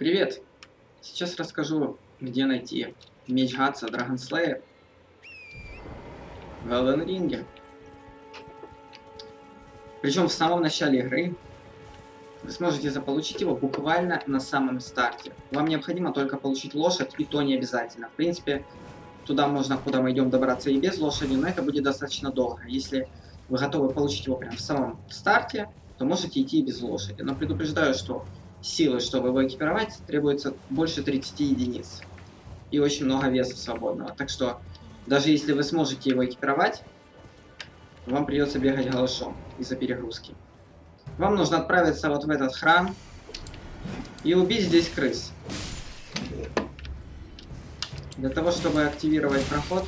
Привет! Сейчас расскажу, где найти меч Гатса Dragon Slayer в Elden Ring. Причем в самом начале игры вы сможете заполучить его буквально на самом старте. Вам необходимо только получить лошадь, и то не обязательно. В принципе, туда можно, куда мы идем, добраться и без лошади, но это будет достаточно долго. Если вы готовы получить его прямо в самом старте, то можете идти и без лошади. Но предупреждаю, что силы, чтобы его экипировать, требуется больше 30 единиц. И очень много веса свободного. Так что, даже если вы сможете его экипировать, вам придется бегать голышом из-за перегрузки. Вам нужно отправиться вот в этот храм и убить здесь крыс. Для того, чтобы активировать проход,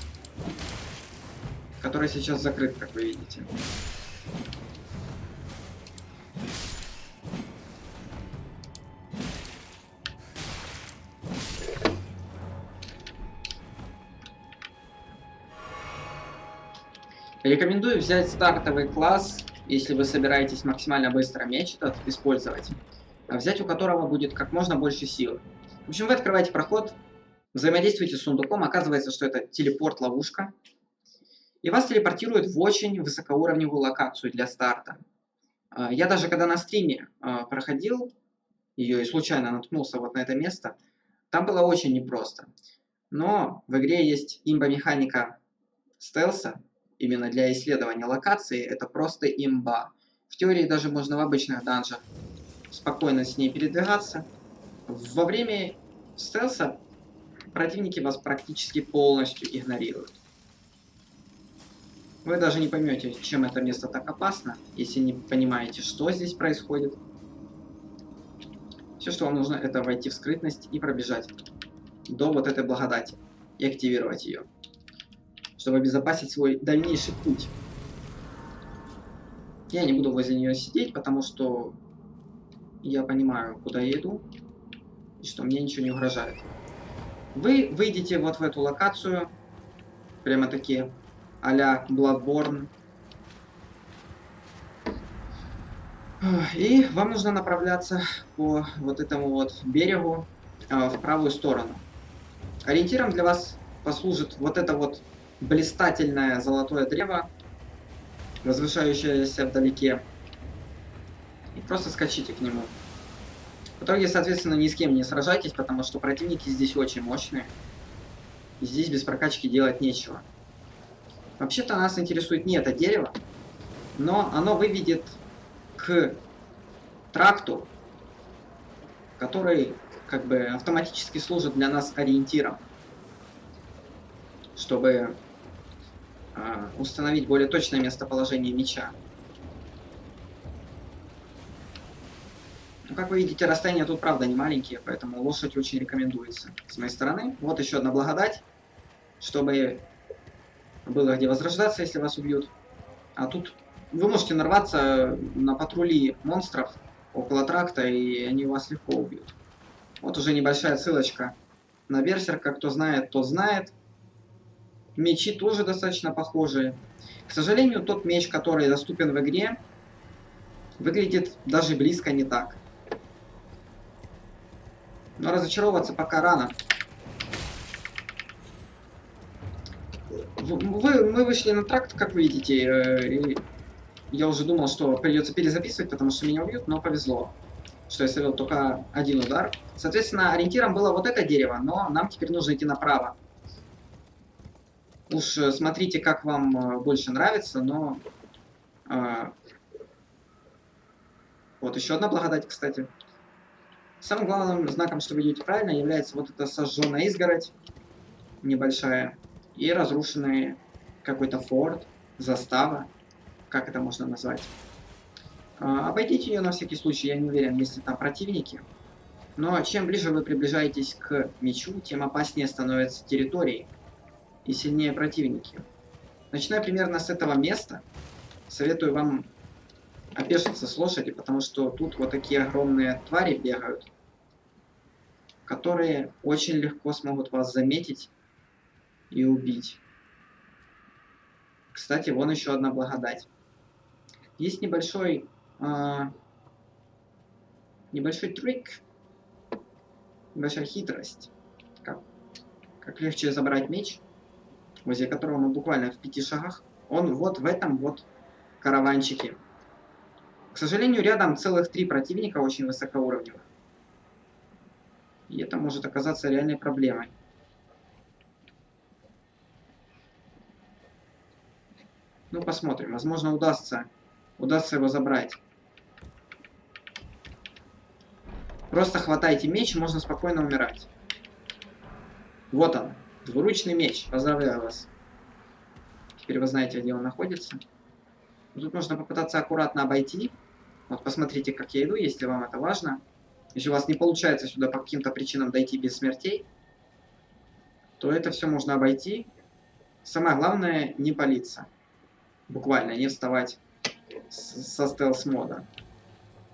который сейчас закрыт, как вы видите. Рекомендую взять стартовый класс, если вы собираетесь максимально быстро меч этот использовать, а взять у которого будет как можно больше силы. В общем, вы открываете проход, взаимодействуете с сундуком, оказывается, что это телепорт-ловушка, и вас телепортирует в очень высокоуровневую локацию для старта. Я даже когда на стриме проходил ее и случайно наткнулся вот на это место, там было очень непросто. Но в игре есть имба-механика стелса, именно для исследования локации, это просто имба. В теории даже можно в обычных данжах спокойно с ней передвигаться. Во время стелса противники вас практически полностью игнорируют. Вы даже не поймете, чем это место так опасно, если не понимаете, что здесь происходит. Все, что вам нужно, это войти в скрытность и пробежать до вот этой благодати и активировать ее, чтобы обезопасить свой дальнейший путь. Я не буду возле нее сидеть, потому что я понимаю, куда я иду, и что мне ничего не угрожает. Вы выйдете вот в эту локацию, прямо-таки а-ля Bloodborne, и вам нужно направляться по вот этому вот берегу в правую сторону. Ориентиром для вас послужит вот это вот блистательное золотое древо, возвышающееся вдалеке. И просто скачите к нему. В итоге, соответственно, ни с кем не сражайтесь, потому что противники здесь очень мощные. И здесь без прокачки делать нечего. Вообще-то нас интересует не это дерево, но оно выведет к тракту, который как бы автоматически служит для нас ориентиром, чтобы установить более точное местоположение меча. Ну, как вы видите, расстояния тут правда не маленькие, поэтому лошадь очень рекомендуется с моей стороны. Вот еще одна благодать, чтобы было где возрождаться, если вас убьют. А тут вы можете нарваться на патрули монстров около тракта, и они вас легко убьют. Вот уже небольшая ссылочка на берсерка. Кто знает, тот знает. Мечи тоже достаточно похожие. К сожалению, тот меч, который доступен в игре, выглядит даже близко не так. Но разочаровываться пока рано. Мы вышли на тракт, как вы видите, и я уже думал, что придется перезаписывать, потому что меня убьют, но повезло, что я совел только один удар. Соответственно, ориентиром было вот это дерево, но нам теперь нужно идти направо. Уж смотрите, как вам больше нравится, но... Вот еще одна благодать, кстати. Самым главным знаком, что вы идете правильно, является вот эта сожженная изгородь небольшая и разрушенный какой-то форт, застава, как это можно назвать. Обойдите ее на всякий случай, я не уверен, если там противники. Но чем ближе вы приближаетесь к мечу, тем опаснее становятся территории и сильнее противники. Начиная примерно с этого места, советую вам опешиться с лошади, потому что тут вот такие огромные твари бегают, которые очень легко смогут вас заметить и убить. Кстати, вон еще одна благодать. Есть небольшой трик. Большая хитрость. Как, как легче забрать меч, возле которого мы буквально в 5 шагах. Он вот в этом вот караванчике. К сожалению, рядом целых 3 противника очень высокоуровневых. И это может оказаться реальной проблемой. Ну, посмотрим. Возможно, удастся его забрать. Просто хватайте меч, можно спокойно умирать. Вот он. Двуручный меч. Поздравляю вас. Теперь вы знаете, где он находится. Тут нужно попытаться аккуратно обойти. Вот посмотрите, как я иду, если вам это важно. Если у вас не получается сюда по каким-то причинам дойти без смертей, то это все можно обойти. Самое главное, не палиться. Буквально, не вставать со стелс-мода.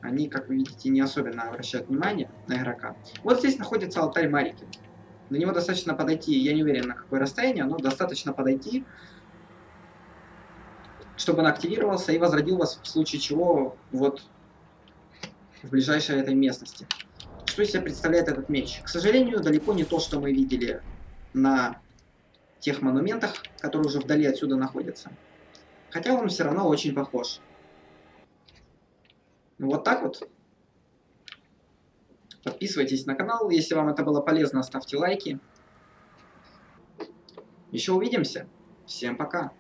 Они, как вы видите, не особенно обращают внимание на игрока. Вот здесь находится алтарь Марики. До него достаточно подойти, я не уверен на какое расстояние, но достаточно подойти, чтобы он активировался и возродил вас в случае чего вот в ближайшей этой местности. Что из себя представляет этот меч? К сожалению, далеко не то, что мы видели на тех монументах, которые уже вдали отсюда находятся. Хотя он все равно очень похож. Вот так вот. Подписывайтесь на канал, если вам это было полезно, ставьте лайки. Еще увидимся. Всем пока.